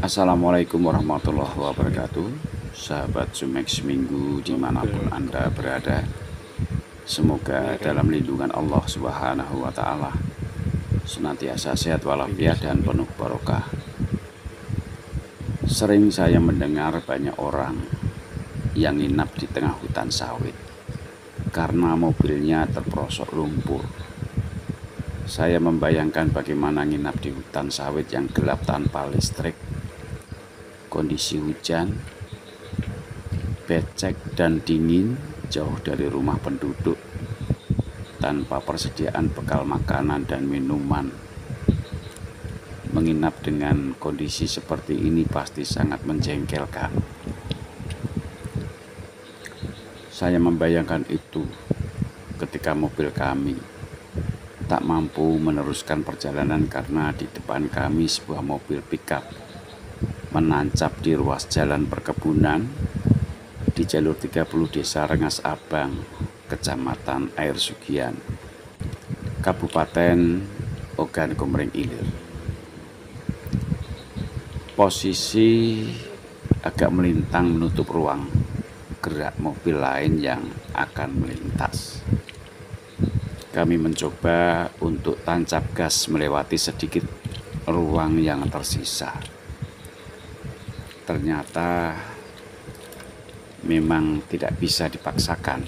Assalamualaikum warahmatullahi wabarakatuh. Sahabat Sumex Minggu dimanapun Anda berada, semoga dalam lindungan Allah Subhanahu wa Ta'ala senantiasa sehat walafiat dan penuh barokah. Sering saya mendengar banyak orang yang nginap di tengah hutan sawit karena mobilnya terperosok lumpur. Saya membayangkan bagaimana nginap di hutan sawit yang gelap tanpa listrik, kondisi hujan, becek dan dingin, jauh dari rumah penduduk, tanpa persediaan bekal makanan dan minuman. Menginap dengan kondisi seperti ini pasti sangat menjengkelkan. Saya membayangkan itu ketika mobil kami tak mampu meneruskan perjalanan karena di depan kami sebuah mobil pickup menancap di ruas jalan perkebunan di jalur 30 Desa Rengas Abang, Kecamatan Air Sugian, Kabupaten Ogan Komering Ilir. Posisi agak melintang menutup ruang gerak mobil lain yang akan melintas. Kami mencoba untuk tancap gas melewati sedikit ruang yang tersisa. Ternyata memang tidak bisa dipaksakan.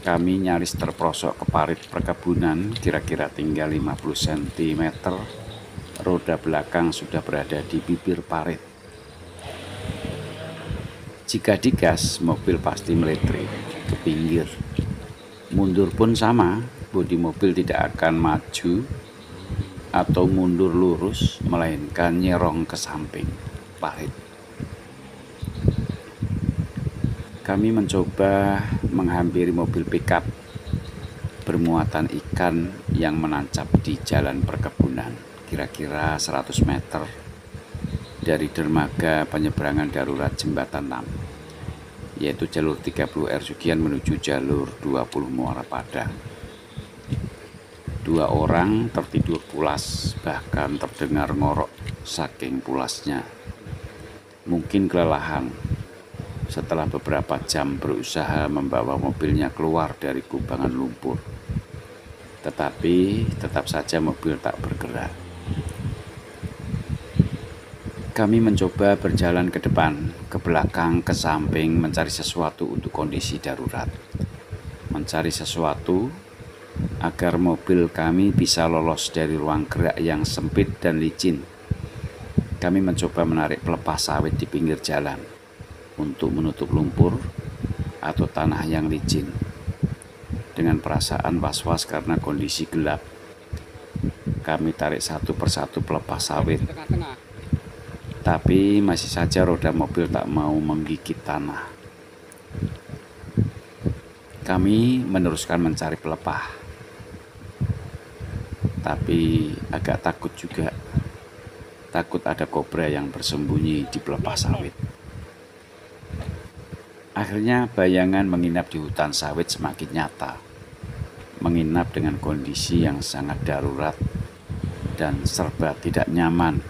Kami nyaris terperosok ke parit perkebunan, kira-kira tinggal 50 cm. Roda belakang sudah berada di bibir parit. Jika digas, mobil pasti meletri ke pinggir. Mundur pun sama, bodi mobil tidak akan maju atau mundur lurus, melainkan nyerong ke samping parit. Kami mencoba menghampiri mobil pickup bermuatan ikan yang menancap di jalan perkebunan, kira-kira 100 meter dari dermaga penyeberangan darurat Jembatan 6, yaitu jalur 30 Air Sugian menuju jalur 20 Muara Padang. 2 orang tertidur pulas, bahkan terdengar ngorok saking pulasnya. Mungkin kelelahan setelah beberapa jam berusaha membawa mobilnya keluar dari kubangan lumpur. Tetapi tetap saja mobil tak bergerak. Kami mencoba berjalan ke depan, ke belakang, ke samping, mencari sesuatu untuk kondisi darurat. Mencari sesuatu agar mobil kami bisa lolos dari ruang gerak yang sempit dan licin. Kami mencoba menarik pelepah sawit di pinggir jalan untuk menutup lumpur atau tanah yang licin. Dengan perasaan was-was karena kondisi gelap, kami tarik satu persatu pelepah sawit. Tapi masih saja roda mobil tak mau menggigit tanah. Kami meneruskan mencari pelepah, tapi agak takut juga. Takut ada kobra yang bersembunyi di pelepah sawit. Akhirnya bayangan menginap di hutan sawit semakin nyata. Menginap dengan kondisi yang sangat darurat dan serba tidak nyaman.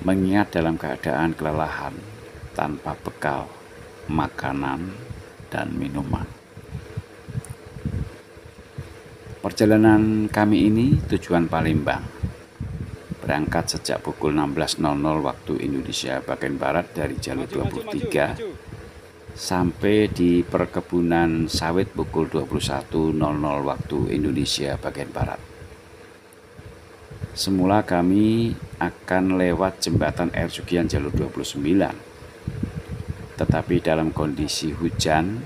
Mengingat dalam keadaan kelelahan, tanpa bekal, makanan, dan minuman. Perjalanan kami ini tujuan Palembang. Berangkat sejak pukul 16.00 waktu Indonesia bagian Barat dari jalur 23 sampai di perkebunan sawit pukul 21.00 waktu Indonesia bagian Barat. Semula kami akan lewat jembatan Air Sugian jalur 29. Tetapi dalam kondisi hujan,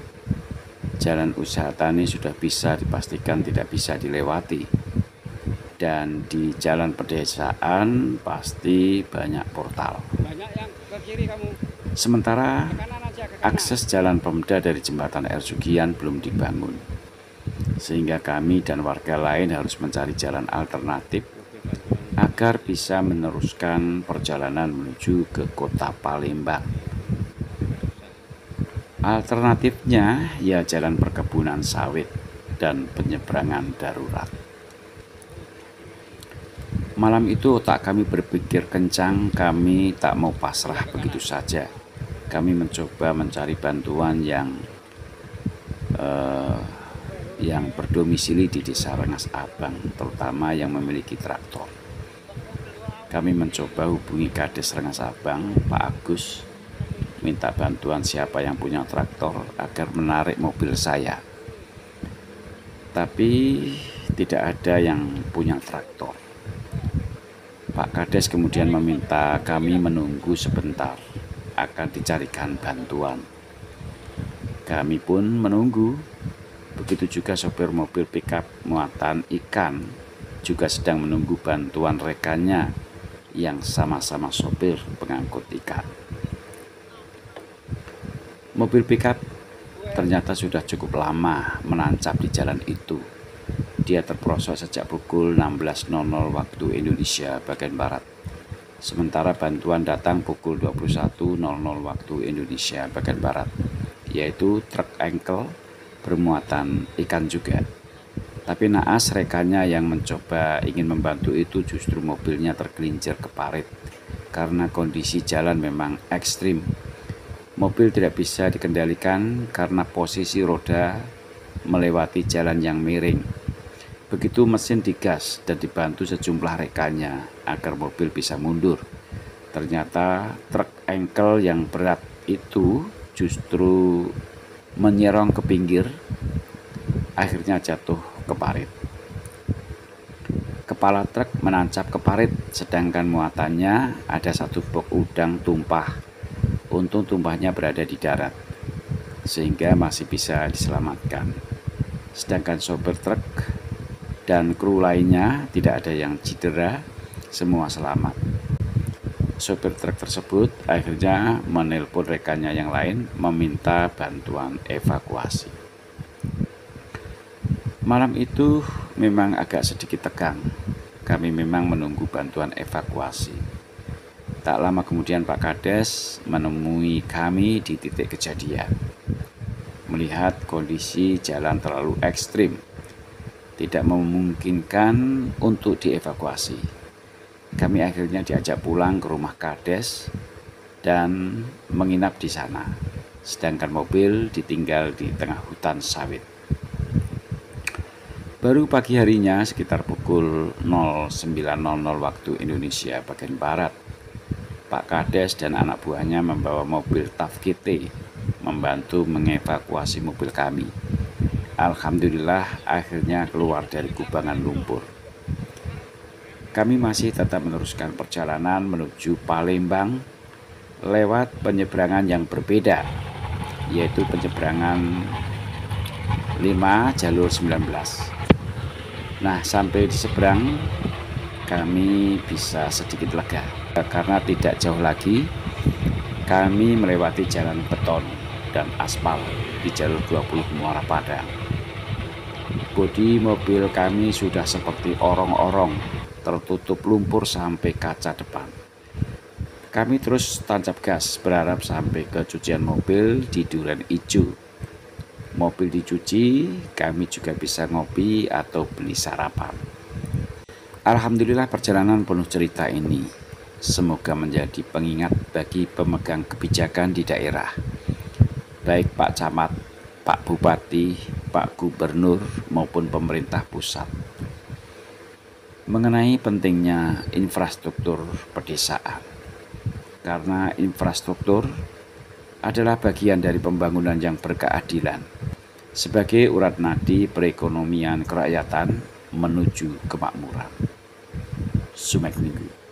jalan usaha tani sudah bisa dipastikan tidak bisa dilewati. Dan di jalan pedesaan pasti banyak portal. Sementara akses jalan Pemda dari jembatan Air Sugian belum dibangun, sehingga kami dan warga lain harus mencari jalan alternatif agar bisa meneruskan perjalanan menuju ke kota Palembang. Alternatifnya ya jalan perkebunan sawit dan penyeberangan darurat. Malam itu otak kami berpikir kencang, kami tak mau pasrah begitu saja. Kami mencoba mencari bantuan yang berdomisili di Desa Rengas Abang, terutama yang memiliki traktor. Kami mencoba hubungi Kades Rengas Abang, Pak Agus, minta bantuan siapa yang punya traktor agar menarik mobil saya. Tapi tidak ada yang punya traktor. Pak Kades kemudian meminta kami menunggu sebentar, akan dicarikan bantuan. Kami pun menunggu. Begitu juga sopir mobil pickup muatan ikan juga sedang menunggu bantuan rekannya yang sama-sama sopir pengangkut ikan. Mobil pickup ternyata sudah cukup lama menancap di jalan itu. Dia terperosok sejak pukul 16.00 waktu Indonesia bagian Barat. Sementara bantuan datang pukul 21.00 waktu Indonesia bagian Barat, yaitu truk engkel bermuatan ikan juga. Tapi naas rekannya yang mencoba ingin membantu itu justru mobilnya tergelincir ke parit karena kondisi jalan memang ekstrim. Mobil tidak bisa dikendalikan karena posisi roda melewati jalan yang miring. Begitu mesin digas dan dibantu sejumlah rekannya agar mobil bisa mundur. Ternyata truk engkel yang berat itu justru menyerong ke pinggir, akhirnya jatuh ke parit. Kepala truk menancap ke parit, sedangkan muatannya ada satu box udang tumpah. Untung tumpahnya berada di darat, sehingga masih bisa diselamatkan. Sedangkan sopir truk dan kru lainnya tidak ada yang cedera, semua selamat. Sopir truk tersebut akhirnya menelpon rekannya yang lain meminta bantuan evakuasi. Malam itu memang agak sedikit tegang. Kami memang menunggu bantuan evakuasi. Tak lama kemudian Pak Kades menemui kami di titik kejadian. Melihat kondisi jalan terlalu ekstrim, tidak memungkinkan untuk dievakuasi. Kami akhirnya diajak pulang ke rumah Kades dan menginap di sana, sedangkan mobil ditinggal di tengah hutan sawit. Baru pagi harinya sekitar pukul 09.00 waktu Indonesia bagian Barat, Pak Kades dan anak buahnya membawa mobil TAF GT membantu mengevakuasi mobil kami. Alhamdulillah akhirnya keluar dari kubangan lumpur. Kami masih tetap meneruskan perjalanan menuju Palembang lewat penyeberangan yang berbeda, yaitu penyeberangan 5 jalur 19. Nah, sampai di seberang kami bisa sedikit lega karena tidak jauh lagi kami melewati jalan beton dan aspal di jalur 20 Muara Padang. Bodi mobil kami sudah seperti orong-orong, tertutup lumpur sampai kaca depan. Kami terus tancap gas berharap sampai ke cucian mobil di Duren Ijo. Mobil dicuci, kami juga bisa ngopi atau beli sarapan. Alhamdulillah perjalanan penuh cerita ini semoga menjadi pengingat bagi pemegang kebijakan di daerah, baik Pak Camat, Pak Bupati, Pak Gubernur maupun pemerintah pusat, mengenai pentingnya infrastruktur pedesaan. Karena infrastruktur adalah bagian dari pembangunan yang berkeadilan sebagai urat nadi perekonomian kerakyatan menuju kemakmuran. Sumek Minggu.